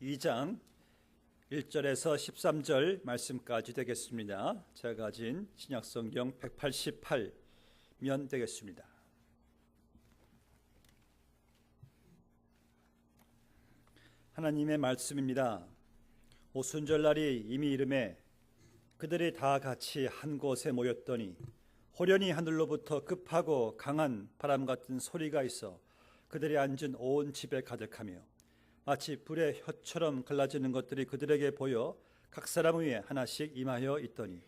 2장 1절에서 13절 말씀까지 되겠습니다. 제가 가진 신약성경 188면 되겠습니다. 하나님의 말씀입니다. 오순절날이 이미 이르매 그들이 다 같이 한 곳에 모였더니 호련히 하늘로부터 급하고 강한 바람 같은 소리가 있어 그들이 앉은 온 집에 가득하며 마치 불의 혀처럼 갈라지는 것들이 그들에게 보여 각 사람 위에 하나씩 임하여 있더니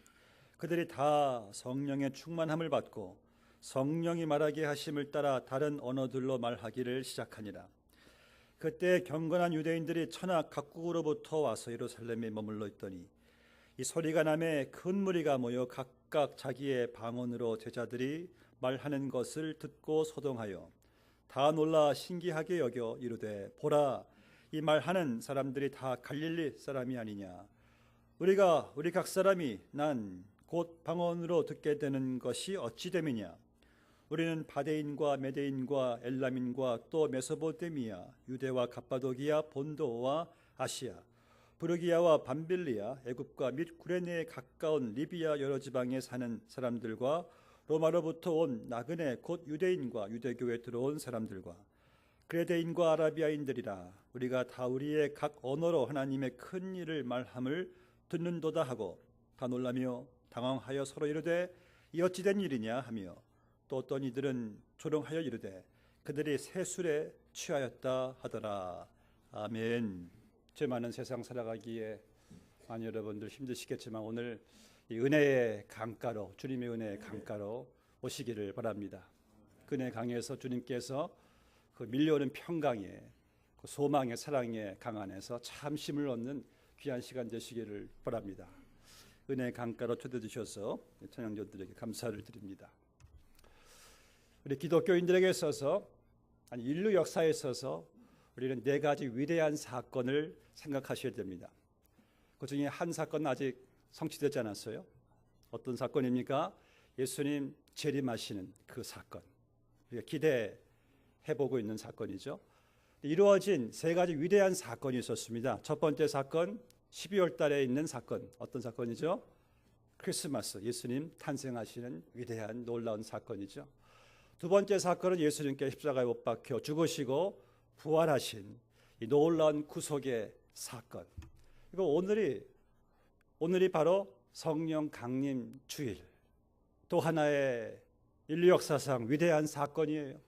그들이 다 성령의 충만함을 받고 성령이 말하게 하심을 따라 다른 언어들로 말하기를 시작하니라. 그때 경건한 유대인들이 천하 각국으로부터 와서 예루살렘에 머물러 있더니 이 소리가 나매 큰 무리가 모여 각각 자기의 방언으로 제자들이 말하는 것을 듣고 소동하여 다 놀라 신기하게 여겨 이르되 보라, 이 말하는 사람들이 다 갈릴리 사람이 아니냐. 우리 각 사람이 난 곧 방언으로 듣게 되는 것이 어찌 됨이냐. 우리는 바데인과 메데인과 엘람인과 또 메소포타미아, 유대와 갑바도기아, 본도와 아시아, 부르기아와 밤빌리아, 애굽과 및 구레네에 가까운 리비아 여러 지방에 사는 사람들과 로마로부터 온 나그네 곧 유대인과 유대교에 들어온 사람들과 그레데인과 아라비아인들이라. 우리가 다 우리의 각 언어로 하나님의 큰 일을 말함을 듣는도다 하고 다 놀라며 당황하여 서로 이르되 이 어찌 된 일이냐 하며 또 어떤 이들은 조롱하여 이르되 그들이 새술에 취하였다 하더라. 아멘. 죄 많은 세상 살아가기에 많이 여러분들 힘드시겠지만 오늘 이 은혜의 강가로, 주님의 은혜의 강가로 오시기를 바랍니다. 그 은혜 강에서 주님께서 그 밀려오는 평강에, 그 소망의 사랑의 강 안에서 참 힘을 얻는 귀한 시간 되시기를 바랍니다. 은혜의 강가로 초대해 주셔서 찬양자들에게 감사를 드립니다. 우리 기독교인들에게 있어서, 아니 인류 역사에 있어서 우리는 네 가지 위대한 사건을 생각하셔야 됩니다. 그 중에 한 사건은 아직 성취되지 않았어요. 어떤 사건입니까? 예수님 재림하시는 그 사건. 우리가 기대해보고 있는 사건이죠. 이루어진 세 가지 위대한 사건이 있었습니다. 첫 번째 사건, 12월 달에 있는 사건. 어떤 사건이죠? 크리스마스, 예수님 탄생하시는 위대한 놀라운 사건이죠. 두 번째 사건은 예수님께 십자가에 못 박혀 죽으시고 부활하신 이 놀라운 구속의 사건. 이거 오늘이 바로 성령 강림 주일, 또 하나의 인류 역사상 위대한 사건이에요.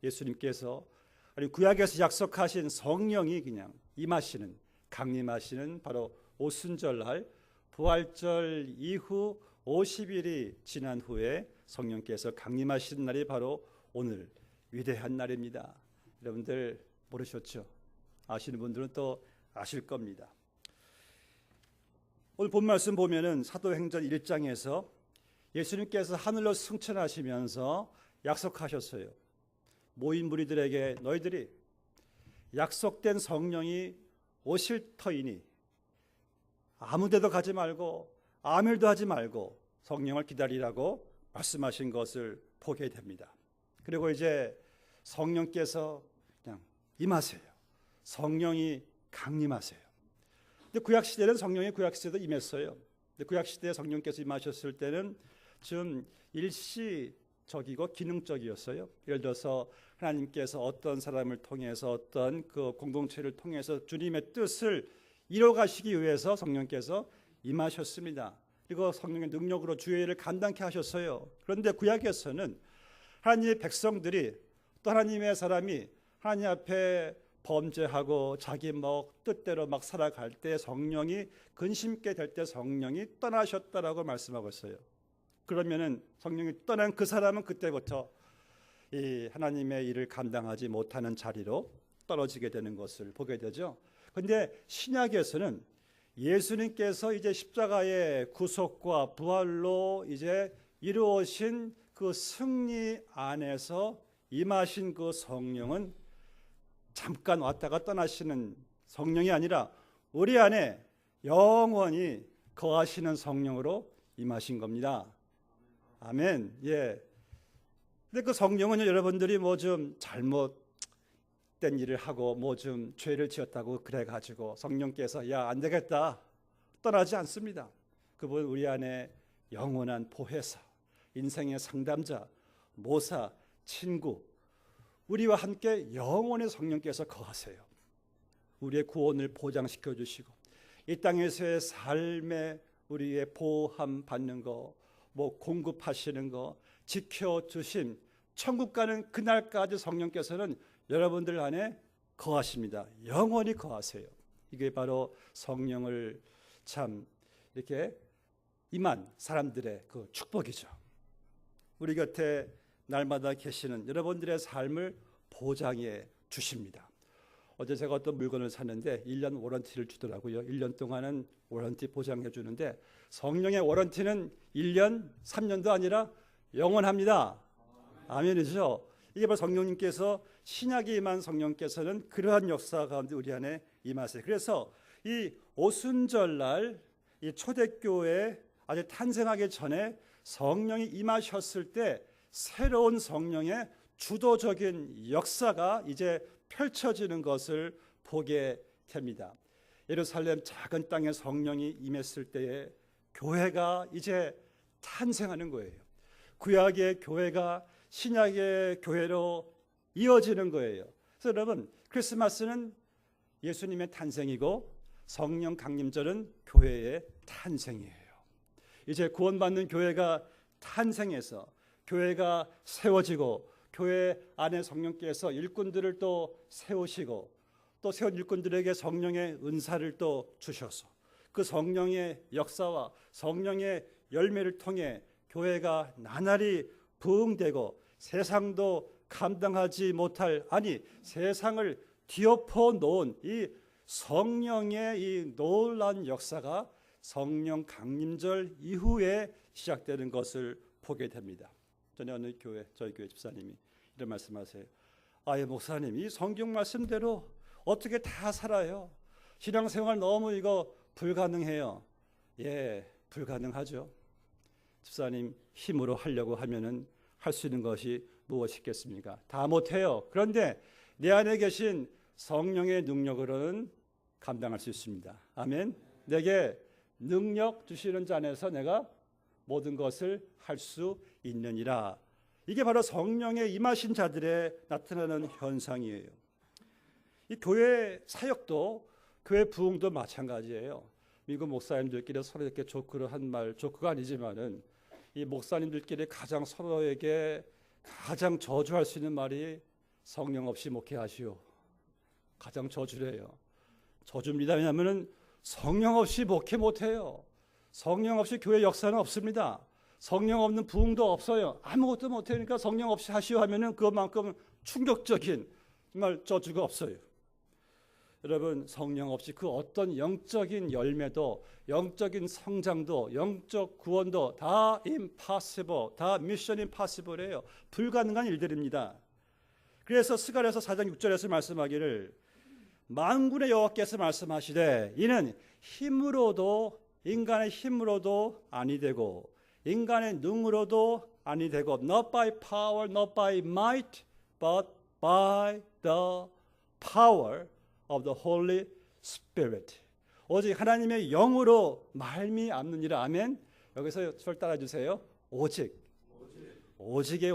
예수님께서 아니 구약에서 약속하신 성령이 그냥 임하시는, 강림하시는 바로 오순절날 부활절 이후 50일이 지난 후에 성령께서 강림하시는 날이 바로 오늘 위대한 날입니다. 여러분들 모르셨죠? 아시는 분들은 또 아실 겁니다. 오늘 본 말씀 보면은 사도행전 1장에서 예수님께서 하늘로 승천하시면서 약속하셨어요. 모인 무리들에게 너희들이 약속된 성령이 오실 터이니 아무 데도 가지 말고 아무 일도 하지 말고 성령을 기다리라고 말씀하신 것을 보게 됩니다. 그리고 이제 성령께서 그냥 임하세요. 성령이 강림하세요. 근데 구약시대는 성령이 구약시대도 임했어요. 근데 구약시대에 성령께서 임하셨을 때는 좀 일시적이고 기능적이었어요. 예를 들어서 하나님께서 어떤 사람을 통해서 어떤 그 공동체를 통해서 주님의 뜻을 이뤄가시기 위해서 성령께서 임하셨습니다. 그리고 성령의 능력으로 주의 일을 감당케 하셨어요. 그런데 구약에서는 하나님의 백성들이 또 하나님의 사람이 하나님 앞에 범죄하고 자기 뜻대로 막 살아갈 때 성령이 근심케 될 때 성령이 떠나셨다라고 말씀하고 있어요. 그러면은 성령이 떠난 그 사람은 그때부터 이 하나님의 일을 감당하지 못하는 자리로 떨어지게 되는 것을 보게 되죠. 그런데 신약에서는 예수님께서 이제 십자가의 구속과 부활로 이제 이루어진 그 승리 안에서 임하신 그 성령은 잠깐 왔다가 떠나시는 성령이 아니라 우리 안에 영원히 거하시는 성령으로 임하신 겁니다. 아멘. 예. 근데 그 성령은 여러분들이 뭐 좀 잘못 된 일을 하고 뭐 좀 죄를 지었다고 그래가지고 성령께서 야, 안 되겠다 떠나지 않습니다. 그분 우리 안에 영원한 보혜사, 인생의 상담자, 모사, 친구, 우리와 함께 영원히 성령께서 거하세요. 우리의 구원을 보장시켜 주시고 이 땅에서의 삶에 우리의 보호함 받는 거, 뭐 공급하시는 거, 지켜주심, 천국 가는 그날까지 성령께서는 여러분들 안에 거하십니다. 영원히 거하세요. 이게 바로 성령을 참 이렇게 임한 사람들의 그 축복이죠. 우리 곁에 날마다 계시는 여러분들의 삶을 보장해 주십니다. 어제 제가 어떤 물건을 샀는데 1년 워런티를 주더라고요. 1년 동안은 워런티 보장해 주는데 성령의 워런티는 1년, 3년도 아니라 영원합니다. 아멘이죠. 이게 바로 성령님께서 신약에 임한 성령께서는 그러한 역사 가운데 우리 안에 임하세요. 그래서 이 오순절날 이 초대교회 아직 탄생하기 전에 성령이 임하셨을 때 새로운 성령의 주도적인 역사가 이제 펼쳐지는 것을 보게 됩니다. 예루살렘 작은 땅에 성령이 임했을 때에 교회가 이제 탄생하는 거예요. 구약의 교회가 신약의 교회로 이어지는 거예요. 그래서 여러분, 크리스마스는 예수님의 탄생이고 성령 강림절은 교회의 탄생이에요. 이제 구원받는 교회가 탄생해서 교회가 세워지고 교회 안에 성령께서 일꾼들을 또 세우시고 또 세운 일꾼들에게 성령의 은사를 또 주셔서 그 성령의 역사와 성령의 열매를 통해 교회가 나날이 부흥되고 세상도 감당하지 못할, 아니 세상을 뒤엎어 놓은 이 성령의 이 놀라운 역사가 성령 강림절 이후에 시작되는 것을 보게 됩니다. 전에 어느 교회, 저희 교회 집사님이 이런 말씀하세요. 목사님, 이 성경 말씀대로 어떻게 다 살아요? 신앙생활 너무 이거 불가능해요. 예, 불가능하죠. 집사님 힘으로 하려고 하면은 할 수 있는 것이 무엇이 있겠습니까? 다 못해요. 그런데 내 안에 계신 성령의 능력으로는 감당할 수 있습니다. 아멘. 내게 능력 주시는 자 안에서 내가 모든 것을 할 수 있느니라. 이게 바로 성령의 임하신 자들의 나타나는 현상이에요. 이 교회 사역도 교회 부흥도 마찬가지예요. 미국 목사님들끼리 서로 이렇게 조크를 한 말, 조크가 아니지만은 이 목사님들끼리 가장 서로에게 가장 저주할 수 있는 말이 성령 없이 목회하시오. 가장 저주래요. 저주입니다. 왜냐하면 성령 없이 목회 못해요. 성령 없이 교회 역사는 없습니다. 성령 없는 부흥도 없어요. 아무것도 못하니까 성령 없이 하시오 하면은 그것만큼 충격적인 정말 저주가 없어요. 여러분, 성령 없이 그 어떤 영적인 열매도, 영적인 성장도, 영적 구원도 다 impossible, 다 mission impossible예요. 불가능한 일들입니다. 그래서 스가랴서 4장 6절에서 말씀하기를 만군의 여호와께서 말씀하시되 이는 힘으로도 인간의 힘으로도 아니 되고 인간의 능으로도 아니 되고 not by power, not by might, but by the power of the Holy Spirit. 오직 하나님의 영으로 말미암느니라. 아멘. 여기서 절 따라주세요. 오직의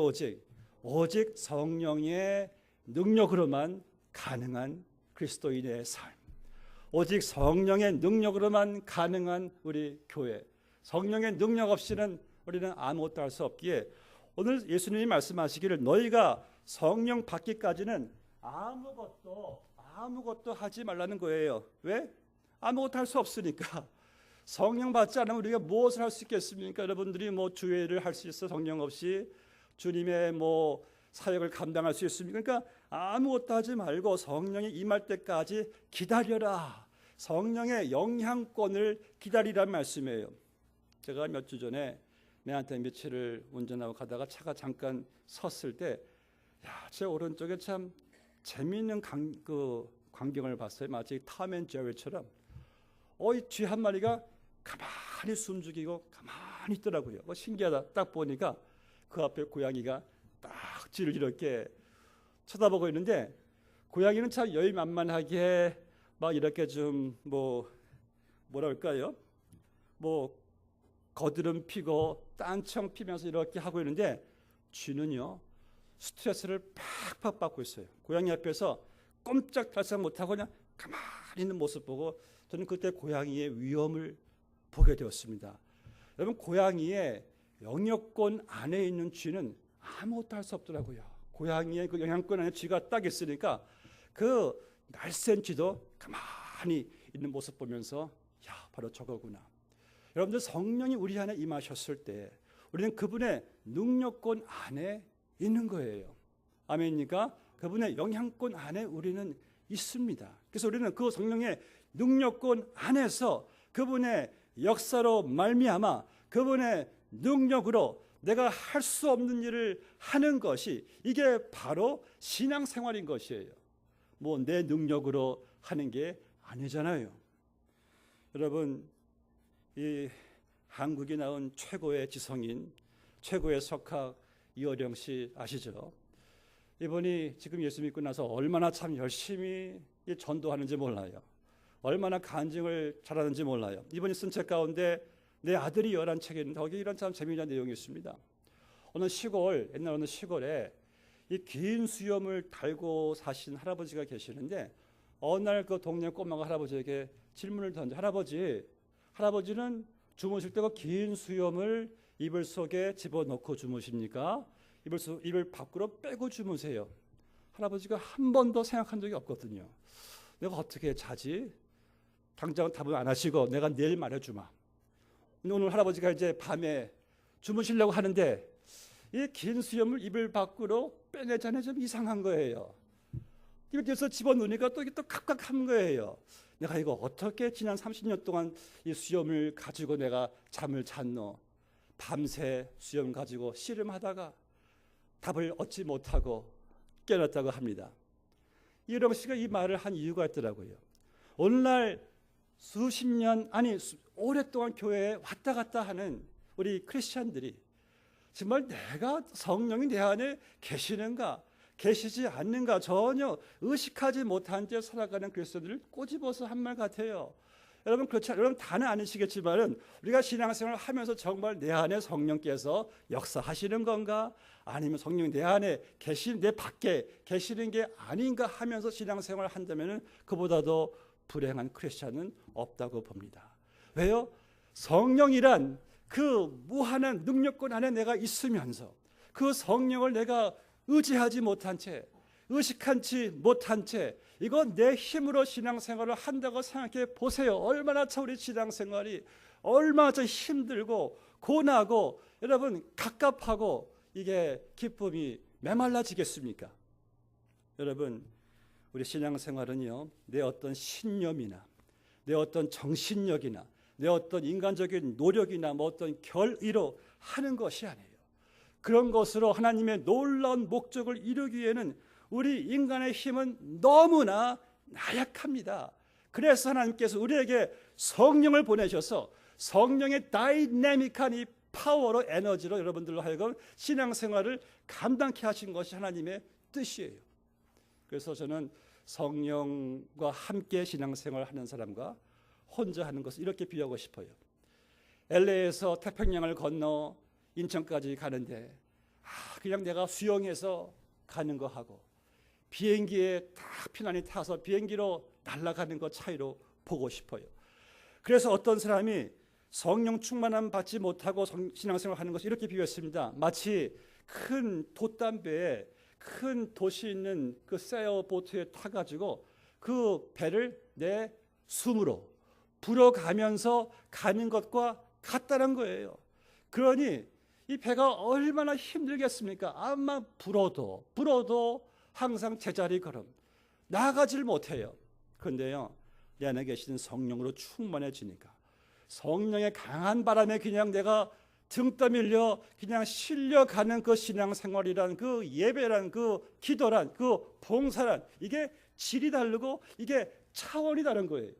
오직 성령의 능력으로만 가능한 그리스도인의 삶. 오직 성령의 능력으로만 가능한 우리 교회. 성령의 능력 없이는 우리는 아무것도 할 수 없기에 오늘 예수님이 말씀하시기를 너희가 성령 받기까지는 아무것도 하지 말라는 거예요. 왜? 아무것도 할 수 없으니까. 성령 받지 않으면 우리가 무엇을 할 수 있겠습니까? 여러분들이 뭐 주회를 할 수 있어 성령 없이 주님의 뭐 사역을 감당할 수 있습니까? 그러니까 아무것도 하지 말고 성령이 임할 때까지 기다려라. 성령의 영향권을 기다리라는 말씀이에요. 제가 몇 주 전에 내한테 며칠을 운전하고 가다가 차가 잠깐 섰을 때, 제 오른쪽에 참 재미있는 광경을 봤어요. 마치 톰 앤 제리처럼. 이 쥐 한 마리가 가만히 숨죽이고 가만히 있더라고요. 신기하다. 딱 보니까 그 앞에 고양이가 딱 쥐를 이렇게 쳐다보고 있는데 고양이는 참 여유만만하게 막 이렇게 좀 뭐랄까요? 거드름 피고 딴청 피면서 이렇게 하고 있는데 쥐는요 스트레스를 팍팍 받고 있어요. 고양이 앞에서 꼼짝달싹 못하고 그냥 가만히 있는 모습 보고 저는 그때 고양이의 위험을 보게 되었습니다. 여러분, 고양이의 영역권 안에 있는 쥐는 아무것도 할 수 없더라고요. 고양이의 그 영향권 안에 쥐가 딱 있으니까 그 날쌘 쥐도 가만히 있는 모습 보면서 야, 바로 저거구나. 여러분들, 성령이 우리 안에 임하셨을 때 우리는 그분의 능력권 안에 있는 거예요. 아멘입니까? 그분의 영향권 안에 우리는 있습니다. 그래서 우리는 그 성령의 능력권 안에서 그분의 역사로 말미암아 그분의 능력으로 내가 할 수 없는 일을 하는 것이 이게 바로 신앙생활인 것이에요. 내 능력으로 하는 게 아니잖아요. 여러분, 이 한국이 낳은 최고의 지성인, 최고의 석학 이어령 씨 아시죠? 이분이 지금 예수 믿고 나서 얼마나 참 열심히 전도하는지 몰라요. 얼마나 간증을 잘하는지 몰라요. 이분이 쓴 책 가운데 내 아들이 열한 책이 있는데 거기 이런 참 재미있는 내용이 있습니다. 옛날 어느 시골에 이 긴 수염을 달고 사신 할아버지가 계시는데 어느 날 그 동네 꼬마가 할아버지에게 질문을 던져. 할아버지는 주무실 때 그 긴 수염을 이불 속에 집어넣고 주무십니까? 이불 밖으로 빼고 주무세요. 할아버지가 한 번도 생각한 적이 없거든요. 내가 어떻게 자지? 당장 답은 안 하시고 내가 내일 말해주마. 오늘 할아버지가 이제 밤에 주무시려고 하는데 이 긴 수염을 이불 밖으로 빼내자니 좀 이상한 거예요. 이불에서 집어넣으니까 또 각각한 거예요. 내가 이거 어떻게 지난 30년 동안 이 수염을 가지고 내가 잠을 잤노? 밤새 수염 가지고 씨름하다가 답을 얻지 못하고 깨어났다고 합니다. 이영 씨가 이 말을 한 이유가 있더라고요. 오늘날 수십 년, 오랫동안 교회에 왔다 갔다 하는 우리 크리스찬들이 정말 내가 성령이 내 안에 계시는가 계시지 않는가 전혀 의식하지 못한 채 살아가는 그리스도인들을 꼬집어서 한 말 같아요. 여러분, 그렇지, 여러분 다는 아니시겠지만은 우리가 신앙생활을 하면서 정말 내 안에 성령께서 역사하시는 건가? 아니면 성령이 내 안에 내 밖에 계시는 게 아닌가 하면서 신앙생활을 한다면은 그보다도 불행한 크리스찬은 없다고 봅니다. 왜요? 성령이란 그 무한한 능력권 안에 내가 있으면서 그 성령을 내가 의지하지 못한 채, 의식하지 못한 채 이건 내 힘으로 신앙생활을 한다고 생각해 보세요. 얼마나 우리 신앙생활이 얼마나 힘들고 고나고 여러분 갑갑하고 이게 기쁨이 메말라지겠습니까? 여러분, 우리 신앙생활은요, 내 어떤 신념이나 내 어떤 정신력이나 내 어떤 인간적인 노력이나 어떤 결의로 하는 것이 아니에요. 그런 것으로 하나님의 놀라운 목적을 이루기 위해는 우리 인간의 힘은 너무나 나약합니다. 그래서 하나님께서 우리에게 성령을 보내셔서 성령의 다이내믹한 이 파워로 에너지로 여러분들로 하여금 신앙생활을 감당케 하신 것이 하나님의 뜻이에요. 그래서 저는 성령과 함께 신앙생활을 하는 사람과 혼자 하는 것을 이렇게 비유하고 싶어요. LA에서 태평양을 건너 인천까지 가는데 그냥 내가 수영해서 가는 거 하고 비행기에 딱 편안히 타서 비행기로 날아가는 것 차이로 보고 싶어요. 그래서 어떤 사람이 성령 충만함 받지 못하고 신앙생활 하는 것을 이렇게 비유했습니다. 마치 큰 돛담배에 큰 돛이 있는 그 세어보트에 타가지고 그 배를 내 숨으로 불어가면서 가는 것과 같다는 거예요. 그러니 이 배가 얼마나 힘들겠습니까? 아마 불어도 항상 제자리 걸음 나아가질 못해요. 그런데요, 내 안에 계시는 성령으로 충만해지니까 성령의 강한 바람에 그냥 내가 등 떠밀려 그냥 실려가는 그 신앙생활이란 그 예배란 그 기도란 그 봉사란 이게 질이 다르고 이게 차원이 다른 거예요.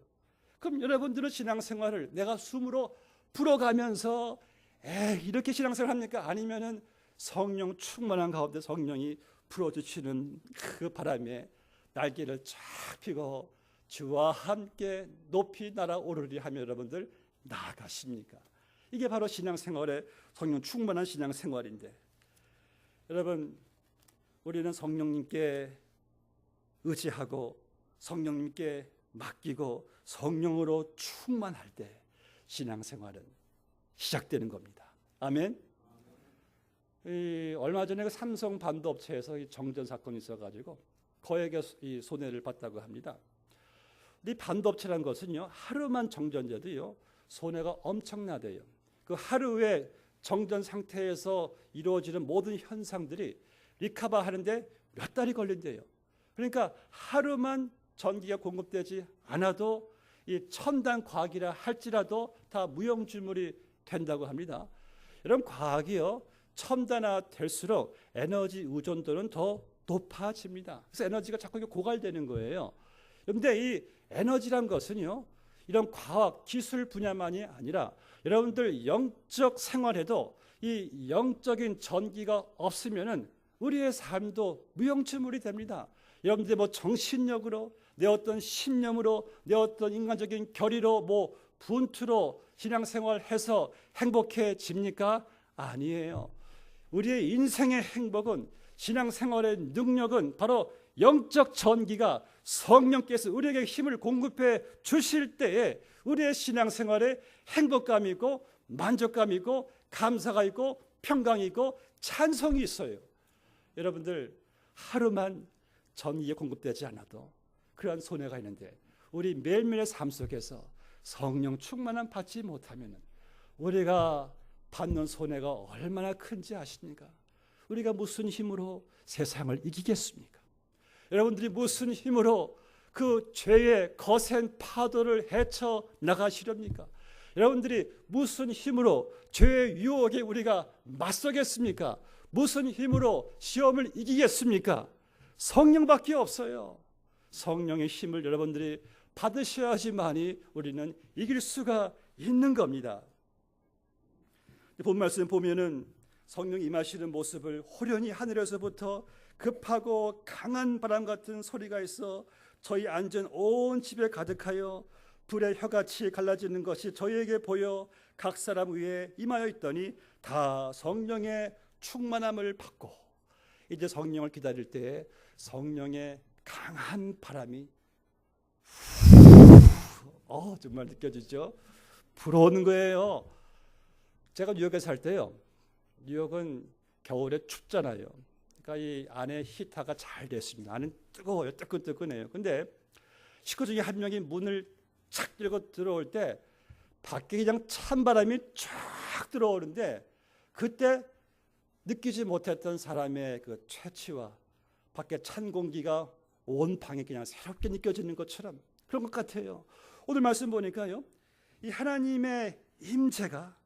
그럼 여러분들은 신앙생활을 내가 숨으로 불어가면서 이렇게 신앙생활 합니까? 아니면은 성령 충만한 가운데 성령이 불어주시는 그 바람에 날개를 쫙 펴고 주와 함께 높이 날아오르리 하며 여러분들 나아가십니까? 이게 바로 신앙생활의 성령 충만한 신앙생활인데, 여러분 우리는 성령님께 의지하고 성령님께 맡기고 성령으로 충만할 때 신앙생활은 시작되는 겁니다. 아멘. 얼마 전에 그 삼성 반도업체에서 정전 사건이 있어가지고 거액의 이 손해를 봤다고 합니다. 이 반도업체라는 것은요, 하루만 정전돼도요 손해가 엄청나대요. 그 하루에 정전 상태에서 이루어지는 모든 현상들이 리카바 하는데 몇 달이 걸린대요. 그러니까 하루만 전기가 공급되지 않아도 이 첨단 과학이라 할지라도 다 무용지물이 된다고 합니다. 이런 과학이요 첨단화될수록 에너지 의존도는 더 높아집니다. 그래서 에너지가 자꾸 고갈되는 거예요. 그런데 이 에너지란 것은요, 이런 과학 기술 분야만이 아니라 여러분들 영적 생활에도 이 영적인 전기가 없으면은 우리의 삶도 무용지물이 됩니다. 여러분들 뭐 정신력으로, 내 어떤 신념으로, 내 어떤 인간적인 결의로, 뭐 분투로 신앙생활해서 행복해집니까? 아니에요. 우리의 인생의 행복은, 신앙생활의 능력은 바로 영적 전기가 성령께서 우리에게 힘을 공급해 주실 때에 우리의 신앙생활에 행복감이 있고 만족감이 있고 감사가 있고 평강이 있고 찬송이 있어요. 여러분들 하루만 전기가 공급되지 않아도 그러한 손해가 있는데, 우리 매일매일의 삶 속에서 성령 충만함 받지 못하면 우리가 받는 손해가 얼마나 큰지 아십니까? 우리가 무슨 힘으로 세상을 이기겠습니까? 여러분들이 무슨 힘으로 그 죄의 거센 파도를 헤쳐 나가시렵니까? 여러분들이 무슨 힘으로 죄의 유혹에 우리가 맞서겠습니까? 무슨 힘으로 시험을 이기겠습니까? 성령밖에 없어요. 성령의 힘을 여러분들이 받으셔야지만이 우리는 이길 수가 있는 겁니다. 본 말씀 보면은 성령이 임하시는 모습을 호련히 하늘에서부터 급하고 강한 바람 같은 소리가 있어 저희 앉은 온 집에 가득하여 불의 혀같이 갈라지는 것이 저희에게 보여 각 사람 위에 임하여 있더니 다 성령의 충만함을 받고, 이제 성령을 기다릴 때 성령의 강한 바람이 정말 느껴지죠? 불어오는 거예요. 제가 뉴욕에 살 때요, 뉴욕은 겨울에 춥잖아요. 그러니까 이 안에 히터가 잘 됐습니다. 안은 뜨거워요. 뜨끈뜨끈해요. 근데 식구 중에 한 명이 문을 착 열고 들어올 때 밖에 그냥 찬바람이 쫙 들어오는데, 그때 느끼지 못했던 사람의 그 채취와 밖에 찬 공기가 온 방에 그냥 새롭게 느껴지는 것처럼 그런 것 같아요. 오늘 말씀 보니까요, 이 하나님의 임재가,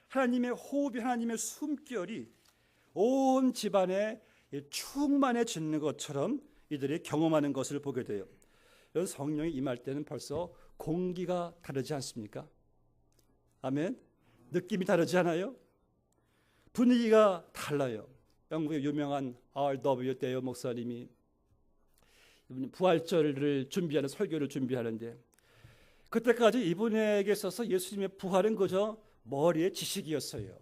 하나님의 호흡이, 하나님의 숨결이 온 집안에 충만해지는 것처럼 이들이 경험하는 것을 보게 돼요. 이런 성령이 임할 때는 벌써 공기가 다르지 않습니까? 아멘. 느낌이 다르지 않아요? 분위기가 달라요. 영국의 유명한 R.W. 데이어 목사님이 부활절을 준비하는, 설교를 준비하는데, 그때까지 이분에게 있어서 예수님의 부활은 그저 머리의 지식이었어요.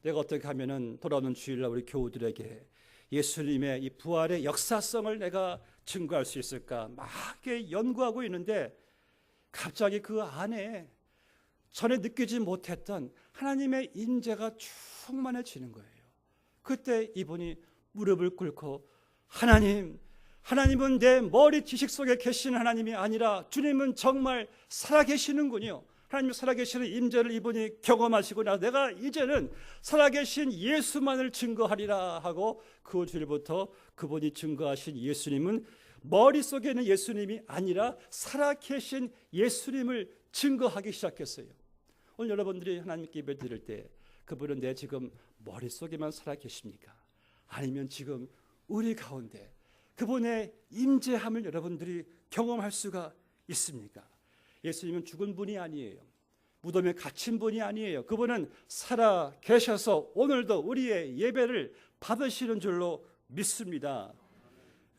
내가 어떻게 하면은 돌아오는 주일날 우리 교우들에게 예수님의 이 부활의 역사성을 내가 증거할 수 있을까 막 이렇게 연구하고 있는데, 갑자기 그 안에 전에 느끼지 못했던 하나님의 임재가 충만해지는 거예요. 그때 이분이 무릎을 꿇고, 하나님은 내 머리 지식 속에 계시는 하나님이 아니라 주님은 정말 살아계시는군요. 하나님 살아계시는 임재를 이분이 경험하시고 나서 내가 이제는 살아계신 예수만을 증거하리라 하고, 그 주일부터 그분이 증거하신 예수님은 머릿속에 있는 예수님이 아니라 살아계신 예수님을 증거하기 시작했어요. 오늘 여러분들이 하나님께 예배 드릴 때 그분은 내 지금 머릿속에만 살아계십니까? 아니면 지금 우리 가운데 그분의 임재함을 여러분들이 경험할 수가 있습니까? 예수님은 죽은 분이 아니에요. 무덤에 갇힌 분이 아니에요. 그분은 살아 계셔서 오늘도 우리의 예배를 받으시는 줄로 믿습니다.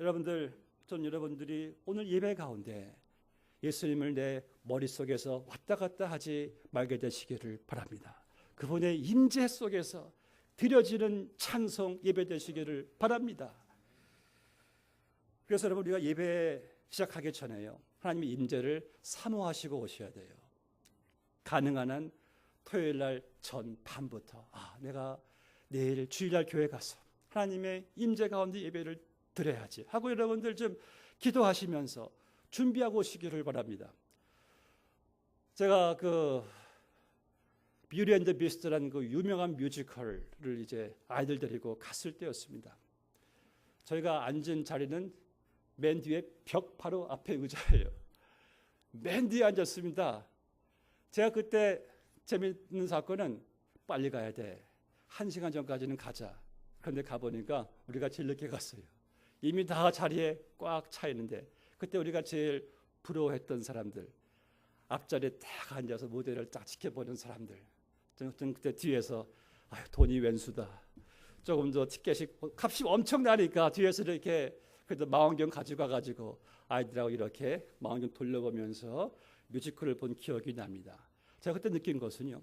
여러분들, 전 여러분들이 오늘 예배 가운데 예수님을 내 머릿속에서 왔다 갔다 하지 말게 되시기를 바랍니다. 그분의 임재 속에서 드려지는 찬송 예배 되시기를 바랍니다. 그래서 여러분, 우리가 예배 시작하기 전에요, 하나님의 임재를 사모하시고 오셔야 돼요. 가능한 한 토요일 날 전 밤부터 내가 내일 주일날 교회 가서 하나님의 임재 가운데 예배를 드려야지 하고 여러분들 좀 기도하시면서 준비하고 오시기를 바랍니다. 제가 그 뷰티 앤드 비스트라는 그 유명한 뮤지컬을 이제 아이들 데리고 갔을 때였습니다. 저희가 앉은 자리는 맨 뒤에 벽 바로 앞에 의자예요. 맨 뒤에 앉았습니다. 제가 그때 재밌는 사건은 빨리 가야 돼. 1시간 전까지는 가자. 그런데 가보니까 우리가 제일 늦게 갔어요. 이미 다 자리에 꽉 차 있는데 그때 우리가 제일 부러워했던 사람들, 앞자리에 딱 앉아서 무대를 딱 지켜보는 사람들, 저는 그때 뒤에서 돈이 웬수다. 조금 더 티켓이 값이 엄청 나니까 뒤에서 이렇게 그래도 망원경 가지고 가가지고 아이들하고 이렇게 망원경 돌려보면서 뮤지컬을 본 기억이 납니다. 제가 그때 느낀 것은요,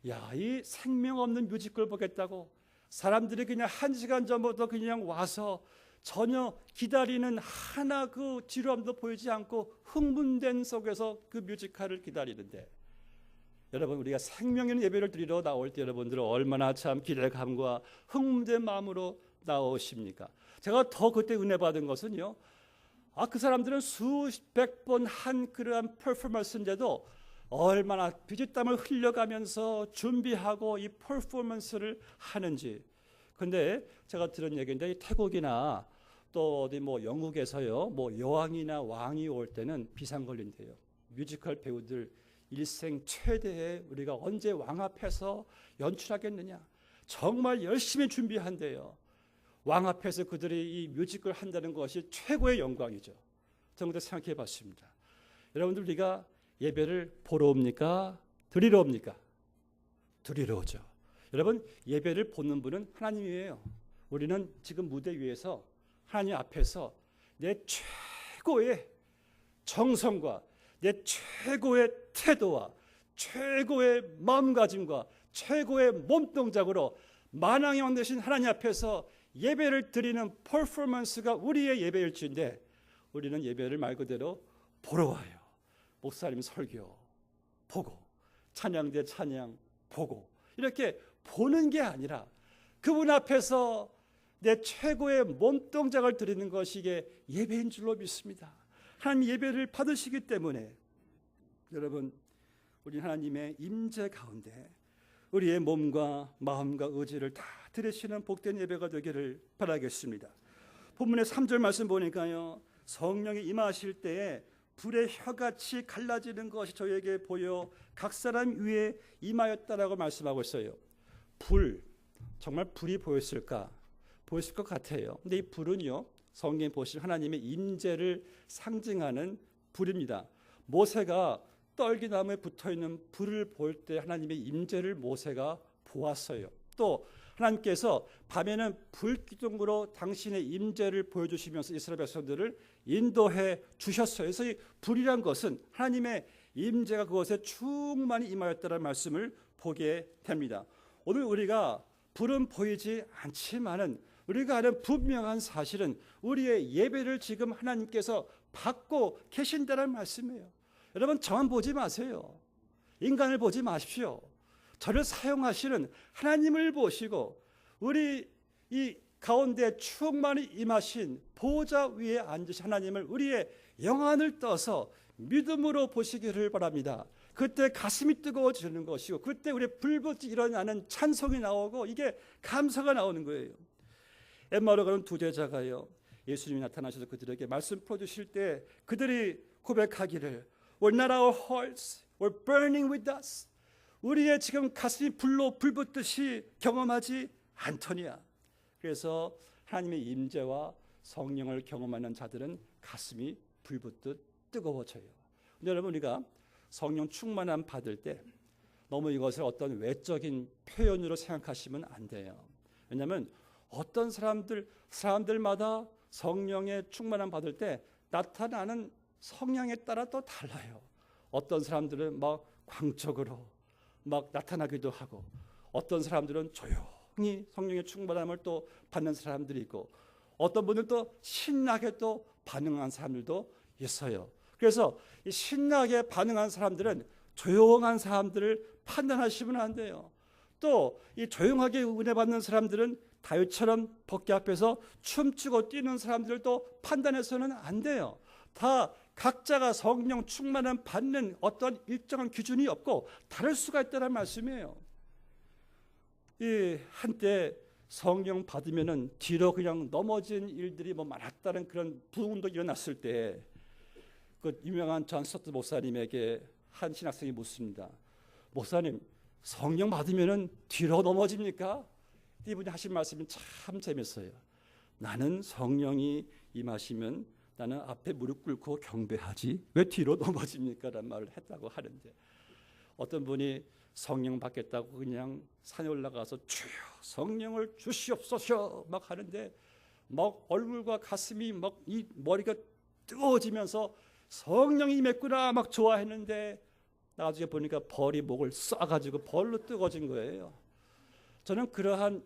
이 생명 없는 뮤지컬 보겠다고 사람들이 그냥 1시간 전부터 그냥 와서 전혀 기다리는 하나 그 지루함도 보이지 않고 흥분된 속에서 그 뮤지컬을 기다리는데, 여러분, 우리가 생명 있는 예배를 드리러 나올 때 여러분들은 얼마나 참 기대감과 흥분된 마음으로 나오십니까? 제가 더 그때 은혜 받은 것은요, 그 사람들은 수백 번 한 그러한 퍼포먼스인데도 얼마나 피땀을 흘려가면서 준비하고 이 퍼포먼스를 하는지. 근데 제가 들은 얘기인데, 태국이나 또 어디 영국에서요, 여왕이나 왕이 올 때는 비상 걸린대요. 뮤지컬 배우들 일생 최대의 우리가 언제 왕 앞에서 연출하겠느냐, 정말 열심히 준비한대요. 왕 앞에서 그들이 이 뮤지컬 한다는 것이 최고의 영광이죠. 저는 그때 생각해 봤습니다. 여러분들, 우리가 예배를 보러 옵니까? 드리러 옵니까? 드리러 오죠. 여러분, 예배를 보는 분은 하나님이에요. 우리는 지금 무대 위에서 하나님 앞에서 내 최고의 정성과 내 최고의 태도와 최고의 마음가짐과 최고의 몸동작으로 만왕의 왕 되신 하나님 앞에서 예배를 드리는 퍼포먼스가 우리의 예배일지인데, 우리는 예배를 말 그대로 보러 와요. 목사님 설교 보고, 찬양대 찬양 보고, 이렇게 보는 게 아니라 그분 앞에서 내 최고의 몸동작을 드리는 것이 이게 예배인 줄로 믿습니다. 하나님 예배를 받으시기 때문에 여러분, 우리 하나님의 임재 가운데 우리의 몸과 마음과 의지를 다 드리시는 복된 예배가 되기를 바라겠습니다. 본문의 3절 말씀 보니까요, 성령이 임하실 때에 불의 혀같이 갈라지는 것이 저에게 보여 각 사람 위에 임하였다라고 말씀하고 있어요. 불, 정말 불이 보였을까? 보였을 것 같아요. 근데 이 불은요, 성경에 보시면 하나님의 임재를 상징하는 불입니다. 모세가 떨기나무에 붙어있는 불을 볼 때 하나님의 임재를 모세가 보았어요. 또 하나님께서 밤에는 불기둥으로 당신의 임재를 보여주시면서 이스라엘 백성들을 인도해 주셨어요. 그래서 이 불이란 것은 하나님의 임재가 그것에 충만히 임하였다는 말씀을 보게 됩니다. 오늘 우리가 불은 보이지 않지만은 우리가 아는 분명한 사실은 우리의 예배를 지금 하나님께서 받고 계신다는 말씀이에요. 여러분, 저만 보지 마세요. 인간을 보지 마십시오. 저를 사용하시는 하나님을 보시고 우리 이 가운데 충만히 임하신 보좌 위에 앉으신 하나님을, 우리의 영안을 떠서 믿음으로 보시기를 바랍니다. 그때 가슴이 뜨거워지는 것이고, 그때 우리 불붙이 일어나는 찬송이 나오고, 이게 감사가 나오는 거예요. 엠마오로 가는 두 제자가요, 예수님이 나타나셔서 그들에게 말씀 풀어주실 때 그들이 고백하기를, We're not our hearts, we're burning with us. 우리의 지금 가슴이 불로 불붙듯이 경험하지 않더냐. 그래서 하나님의 임재와 성령을 경험하는 자들은 가슴이 불붙듯 뜨거워져요. 근데 여러분, 우리가 성령 충만함 받을 때 너무 이것을 어떤 외적인 표현으로 생각하시면 안 돼요. 왜냐하면 어떤 사람들마다 성령의 충만함 받을 때 나타나는 성향에 따라 또 달라요. 어떤 사람들은 막 광적으로 막 나타나기도 하고, 어떤 사람들은 조용히 성령의 충만함을 또 받는 사람들이 있고, 어떤 분들은 또 신나게 또 반응한 사람들도 있어요. 그래서 이 신나게 반응한 사람들은 조용한 사람들을 판단하시면 안 돼요. 또 이 조용하게 은혜 받는 사람들은 다윗처럼 법궤 앞에서 춤추고 뛰는 사람들을 또 판단해서는 안 돼요. 다 각자가 성령 충만함 받는 어떤 일정한 기준이 없고 다를 수가 있다는 말씀이에요. 이 한때 성령 받으면은 뒤로 그냥 넘어진 일들이 뭐 많았다는 그런 부흥도 일어났을 때, 그 유명한 존 스토트 목사님에게 한 신학생이 묻습니다. 목사님, 성령 받으면은 뒤로 넘어집니까? 이분이 하신 말씀이 참 재밌어요. 나는 성령이 임하시면 나는 앞에 무릎 꿇고 경배하지 왜 뒤로 넘어집니까? 라는 말을 했다고 하는데, 어떤 분이 성령 받겠다고 그냥 산에 올라가서 주여 성령을 주시옵소서 막 하는데, 막 얼굴과 가슴이 막 이 머리가 뜨거워지면서 성령이 임했구나 막 좋아했는데, 나중에 보니까 벌이 목을 쏴가지고 벌로 뜨거워진 거예요. 저는 그러한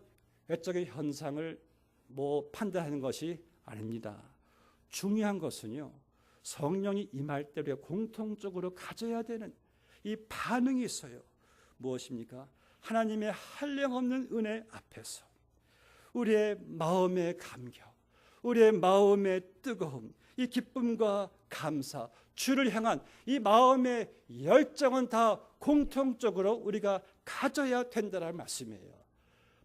외적인 현상을 뭐 판단하는 것이 아닙니다. 중요한 것은요, 성령이 임할 때 우리가 공통적으로 가져야 되는 이 반응이 있어요. 무엇입니까? 하나님의 한량없는 은혜 앞에서 우리의 마음의 감격, 우리의 마음의 뜨거움, 이 기쁨과 감사, 주를 향한 이 마음의 열정은 다 공통적으로 우리가 가져야 된다는 말씀이에요.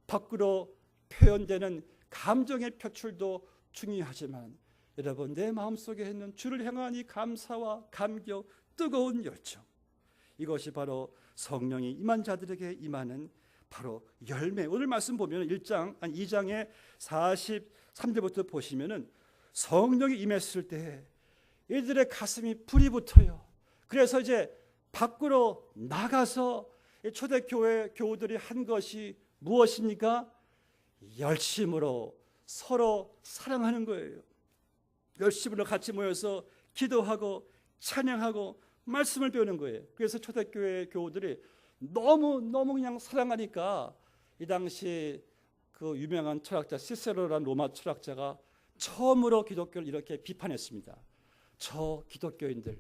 밖으로 표현되는 감정의 표출도 중요하지만 여러분, 내 마음속에 있는 주를 향한 이 감사와 감격, 뜨거운 열정, 이것이 바로 성령이 임한 자들에게 임하는 바로 열매. 오늘 말씀 보면 2장의 43절부터 보시면은 성령이 임했을 때 이들의 가슴이 불이 붙어요. 그래서 이제 밖으로 나가서 초대교회 교우들이 한 것이 무엇입니까? 열심으로 서로 사랑하는 거예요. 열심으로 같이 모여서 기도하고 찬양하고 말씀을 배우는 거예요. 그래서 초대교회 교우들이 너무 그냥 사랑하니까 이 당시 그 유명한 철학자 시세로라는 로마 철학자가 처음으로 기독교를 이렇게 비판했습니다. 저 기독교인들,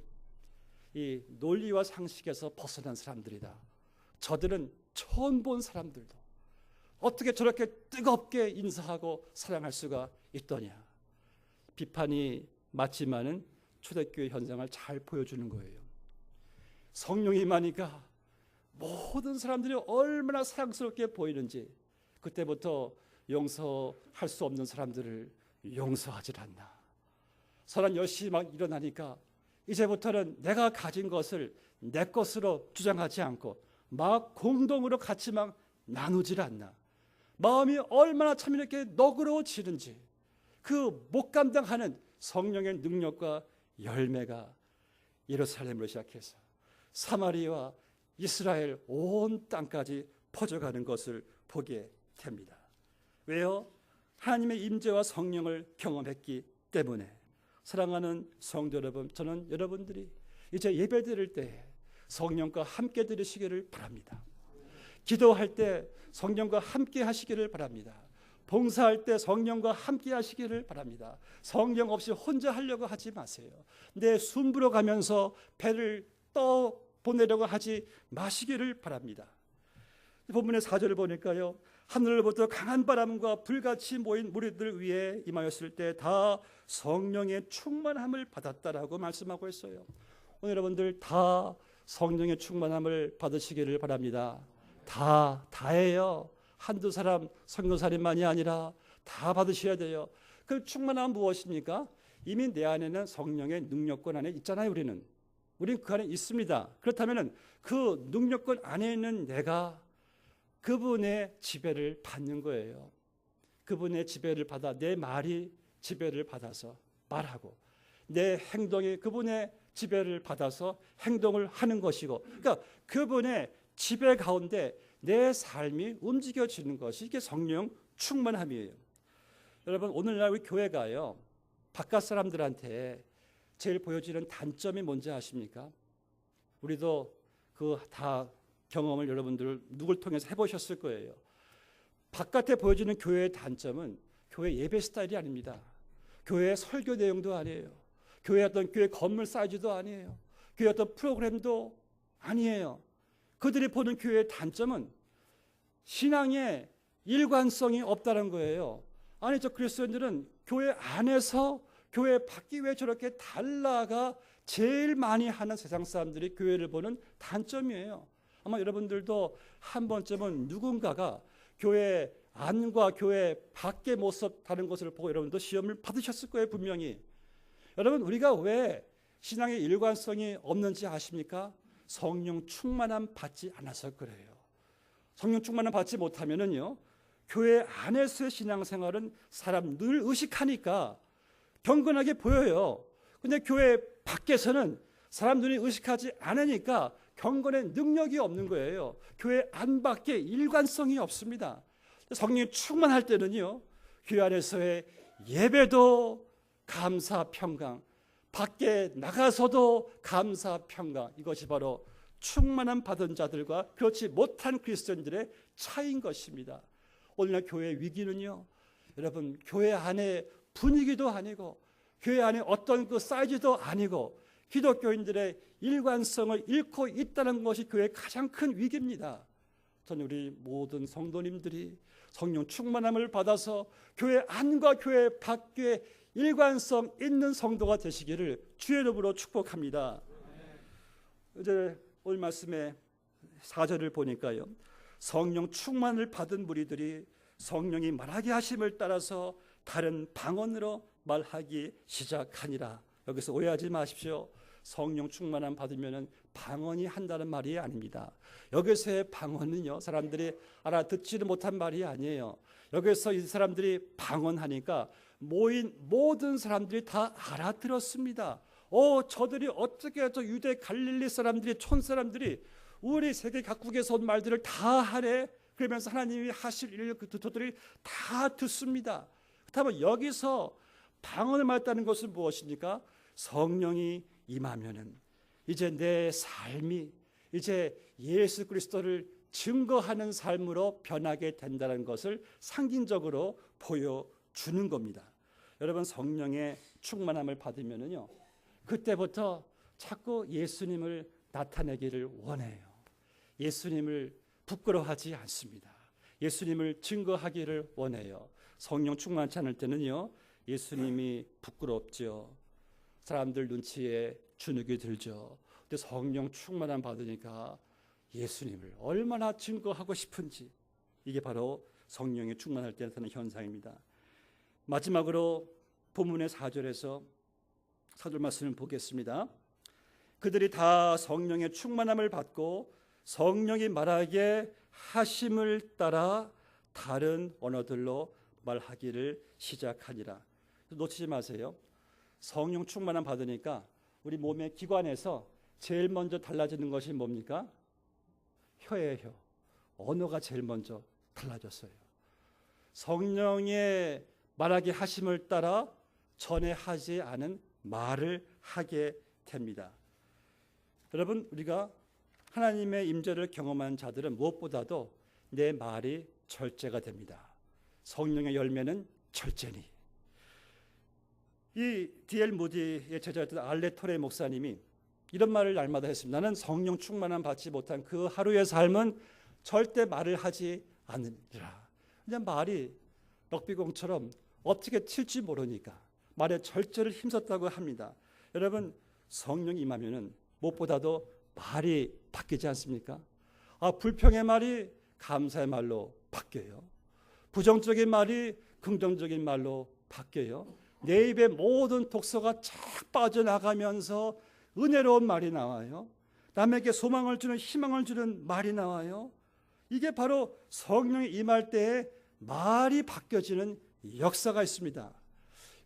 이 논리와 상식에서 벗어난 사람들이다. 저들은 처음 본 사람들도 어떻게 저렇게 뜨겁게 인사하고 사랑할 수가 있더냐. 비판이 맞지만은 초대교회 현상을 잘 보여주는 거예요. 성령이 임하니까 모든 사람들이 얼마나 사랑스럽게 보이는지, 그때부터 용서할 수 없는 사람들을 용서하질 않나. 사람 열심히 막 일어나니까 이제부터는 내가 가진 것을 내 것으로 주장하지 않고 막 공동으로 같이 막 나누질 않나. 마음이 얼마나 참 이렇게 너그러워지는지, 그 못 감당하는 성령의 능력과 열매가 예루살렘으로 시작해서 사마리아와 이스라엘 온 땅까지 퍼져가는 것을 보게 됩니다. 왜요? 하나님의 임재와 성령을 경험했기 때문에. 사랑하는 성도 여러분, 저는 여러분들이 이제 예배 드릴 때 성령과 함께 드리시기를 바랍니다. 기도할 때 성령과 함께 하시기를 바랍니다. 봉사할 때 성령과 함께 하시기를 바랍니다. 성령 없이 혼자 하려고 하지 마세요. 내 숨불어 가면서 배를 떠 보내려고 하지 마시기를 바랍니다. 본문의 4절을 보니까요, 하늘로부터 강한 바람과 불같이 모인 무리들 위에 임하였을 때 다 성령의 충만함을 받았다라고 말씀하고 있어요. 오늘 여러분들 다 성령의 충만함을 받으시기를 바랍니다. 다예요. 한두 사람 선교사님만이 아니라 다 받으셔야 돼요. 그 충만함은 무엇입니까? 이미 내 안에는 성령의 능력권 안에 있잖아요. 우리는 그 안에 있습니다. 그렇다면 그 능력권 안에 있는 내가 그분의 지배를 받는 거예요. 그분의 지배를 받아 내 말이 지배를 받아서 말하고, 내 행동이 그분의 지배를 받아서 행동을 하는 것이고, 그러니까 그분의 지배 가운데 내 삶이 움직여지는 것이 이게 성령 충만함이에요. 여러분, 오늘날 우리 교회가요, 바깥 사람들한테 제일 보여지는 단점이 뭔지 아십니까? 우리도 그 다 경험을 여러분들 누굴 통해서 해보셨을 거예요. 바깥에 보여지는 교회의 단점은 교회 예배 스타일이 아닙니다. 교회 설교 내용도 아니에요. 교회 건물 사이즈도 아니에요. 교회 어떤 프로그램도 아니에요. 그들이 보는 교회의 단점은 신앙의 일관성이 없다는 거예요. 아니, 저 그리스도인들은 교회 안에서 교회 밖이 왜 저렇게 달라가 제일 많이 하는 세상 사람들이 교회를 보는 단점이에요. 아마 여러분들도 한 번쯤은 누군가가 교회 안과 교회 밖의 모습 다른 것을 보고 여러분도 시험을 받으셨을 거예요, 분명히. 여러분, 우리가 왜 신앙의 일관성이 없는지 아십니까? 성령 충만함 받지 않아서 그래요. 성령 충만함 받지 못하면은요, 교회 안에서의 신앙생활은 사람 늘 의식하니까 경건하게 보여요. 근데 교회 밖에서는 사람 눈이 의식하지 않으니까 경건의 능력이 없는 거예요. 교회 안 밖에 일관성이 없습니다. 성령이 충만할 때는요, 교회 안에서의 예배도 감사 평강, 밖에 나가서도 감사 평강, 이것이 바로 충만함 받은 자들과 그렇지 못한 그리스도인들의 차이인 것입니다. 오늘날 교회의 위기는요, 여러분, 교회 안에 분위기도 아니고 교회 안에 어떤 그 사이즈도 아니고 기독교인들의 일관성을 잃고 있다는 것이 교회의 가장 큰 위기입니다. 저는 우리 모든 성도님들이 성령 충만함을 받아서 교회 안과 교회 밖에 일관성 있는 성도가 되시기를 주의 이름으로 축복합니다. 이제 오늘 말씀의 4절을 보니까요, 성령 충만을 받은 무리들이 성령이 말하게 하심을 따라서 다른 방언으로 말하기 시작하니라. 여기서 오해하지 마십시오. 성령 충만함 받으면 방언이 한다는 말이 아닙니다. 여기서의 방언은요, 사람들이 알아듣지를 못한 말이 아니에요. 여기서 이 사람들이 방언하니까 모인 모든 사람들이 다 알아들었습니다. 저들이 어떻게 저 유대 갈릴리 사람들이, 촌 사람들이 우리 세계 각국에서 온 말들을 다 하래. 그러면서 하나님이 하실 일을 그들이 다 듣습니다. 그렇다면 여기서 방언을 말했다는 것은 무엇입니까? 성령이 임하면은 이제 내 삶이 이제 예수 그리스도를 증거하는 삶으로 변하게 된다는 것을 상징적으로 보여주는 겁니다. 여러분, 성령의 충만함을 받으면은요, 그때부터 자꾸 예수님을 나타내기를 원해요. 예수님을 부끄러워하지 않습니다. 예수님을 증거하기를 원해요. 성령 충만치 않을 때는요, 예수님이 부끄럽죠. 사람들 눈치에 주눅이 들죠. 근데 성령 충만함 받으니까 예수님을 얼마나 증거하고 싶은지, 이게 바로 성령이 충만할 때 나타나는 현상입니다. 마지막으로 본문의 4절에서 4절 말씀을 보겠습니다. 그들이 다 성령의 충만함을 받고 성령이 말하게 하심을 따라 다른 언어들로 말하기를 시작하니라. 놓치지 마세요. 성령 충만함 받으니까 우리 몸의 기관에서 제일 먼저 달라지는 것이 뭡니까? 혀예요. 언어가 제일 먼저 달라졌어요. 성령의 말하게 하심을 따라 전에 하지 않은 말을 하게 됩니다. 여러분, 우리가 하나님의 임재를 경험한 자들은 무엇보다도 내 말이 절제가 됩니다. 성령의 열매는 절제니. 이 D.L. 무디의 제자였던 알레 토레 목사님이 이런 말을 날마다 했습니다. 나는 성령 충만함 받지 못한 그 하루의 삶은 절대 말을 하지 않으리라. 그냥 말이 럭비공처럼 어떻게 튈지 모르니까 말에 절제를 힘썼다고 합니다. 여러분, 성령이 임하면은 무엇보다도 말이 바뀌지 않습니까? 불평의 말이 감사의 말로 바뀌어요. 부정적인 말이 긍정적인 말로 바뀌어요. 내 입의 모든 독소가 쫙 빠져나가면서 은혜로운 말이 나와요. 남에게 소망을 주는, 희망을 주는 말이 나와요. 이게 바로 성령이 임할 때에 말이 바뀌어지는 역사가 있습니다.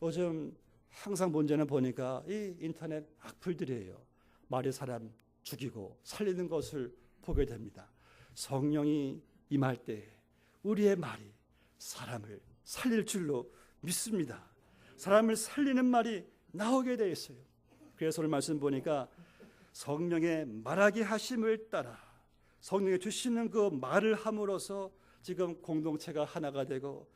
요즘 항상 문제는 보니까 이 인터넷 악플들이에요. 말이 사람 죽이고 살리는 것을 보게 됩니다. 성령이 임할 때 우리의 말이 사람을 살릴 줄로 믿습니다. 사람을 살리는 말이 나오게 돼 있어요. 그래서 오늘 말씀 보니까 성령의 말하게 하심을 따라 성령이 주시는 그 말을 함으로써 지금 공동체가 하나가 되고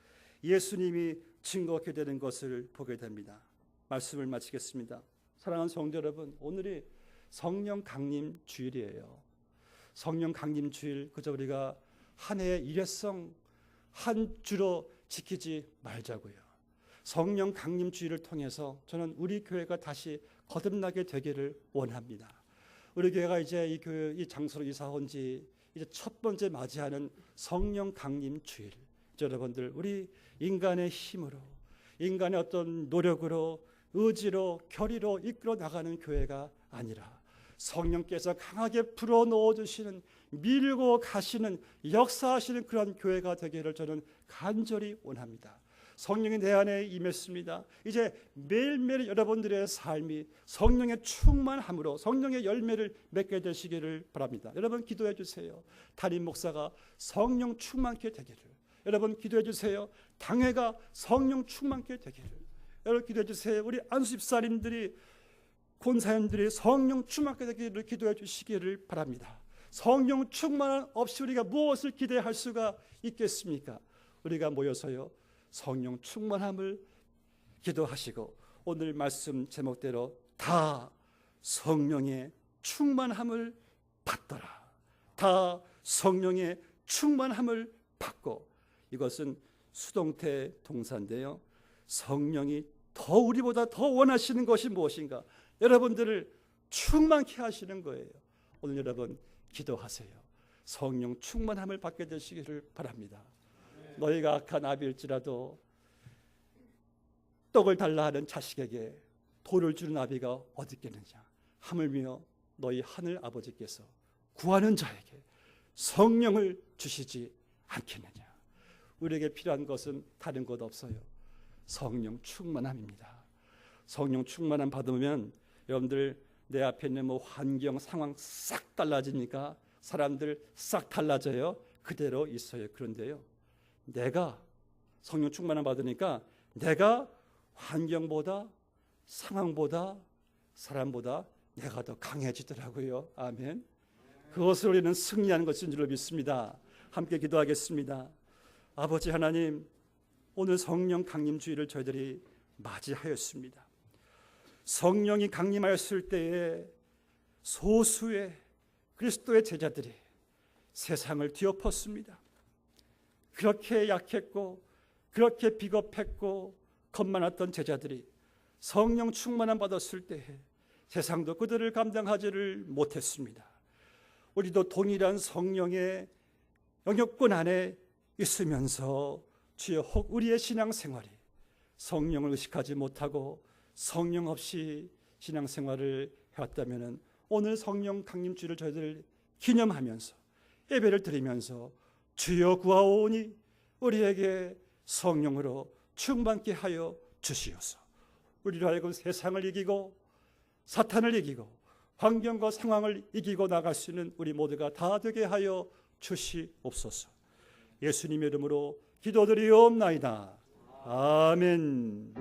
예수님이 증거하게 되는 것을 보게 됩니다. 말씀을 마치겠습니다. 사랑하는 성도 여러분, 오늘이 성령 강림 주일이에요. 성령 강림 주일, 그저 우리가 한 해의 일회성 한 주로 지키지 말자고요. 성령 강림 주일을 통해서 저는 우리 교회가 다시 거듭나게 되기를 원합니다. 우리 교회가 이제 이 교회 이 장소로 이사 온 지 이제 첫 번째 맞이하는 성령 강림 주일. 여러분들, 우리 인간의 힘으로, 인간의 어떤 노력으로, 의지로, 결의로 이끌어 나가는 교회가 아니라 성령께서 강하게 불어넣어 주시는, 밀고 가시는, 역사하시는 그런 교회가 되기를 저는 간절히 원합니다. 성령이 내 안에 임했습니다. 이제 매일매일 여러분들의 삶이 성령의 충만함으로 성령의 열매를 맺게 되시기를 바랍니다. 여러분 기도해 주세요. 담임 목사가 성령 충만케 되기를. 여러분 기도해 주세요. 당회가 성령 충만케 되기를. 여러분 기도해 주세요. 우리 안수 집사님들이, 권사님들이 성령 충만케 되기를 기도해 주시기를 바랍니다. 성령 충만 없이 우리가 무엇을 기대할 수가 있겠습니까? 우리가 모여서요, 성령 충만함을 기도하시고 오늘 말씀 제목대로 다 성령의 충만함을 받더라. 다 성령의 충만함을 받고, 이것은 수동태 동사인데요, 성령이 더 우리보다 더 원하시는 것이 무엇인가? 여러분들을 충만케 하시는 거예요. 오늘 여러분 기도하세요. 성령 충만함을 받게 되시기를 바랍니다. 너희가 악한 아비일지라도 떡을 달라 하는 자식에게 돌을 주는 아비가 어디 있겠느냐? 하물며 너희 하늘 아버지께서 구하는 자에게 성령을 주시지 않겠느냐? 우리에게 필요한 것은 다른 것 없어요. 성령 충만함입니다. 성령 충만함 받으면 여러분들 내 앞에 있는 뭐 환경 상황 싹 달라지니까 사람들 싹 달라져요. 그대로 있어요. 그런데요, 내가 성령 충만함 받으니까 내가 환경보다, 상황보다, 사람보다 내가 더 강해지더라고요. 아멘. 그것을 우리는 승리하는 것인 줄로 믿습니다. 함께 기도하겠습니다. 아버지 하나님, 오늘 성령 강림 주일을 저희들이 맞이하였습니다. 성령이 강림하였을 때에 소수의 그리스도의 제자들이 세상을 뒤엎었습니다. 그렇게 약했고 그렇게 비겁했고 겁 많았던 제자들이 성령 충만함 받았을 때에 세상도 그들을 감당하지를 못했습니다. 우리도 동일한 성령의 영역권 안에 있으면서 주여, 혹 우리의 신앙생활이 성령을 의식하지 못하고 성령 없이 신앙생활을 해왔다면 오늘 성령 강림주일을 저희들 기념하면서 예배를 드리면서 주여 구하오니 우리에게 성령으로 충만케 하여 주시옵소서. 우리로 하여금 세상을 이기고 사탄을 이기고 환경과 상황을 이기고 나갈 수 있는 우리 모두가 다 되게 하여 주시옵소서. 예수님의 이름으로 기도드리옵나이다. 아멘.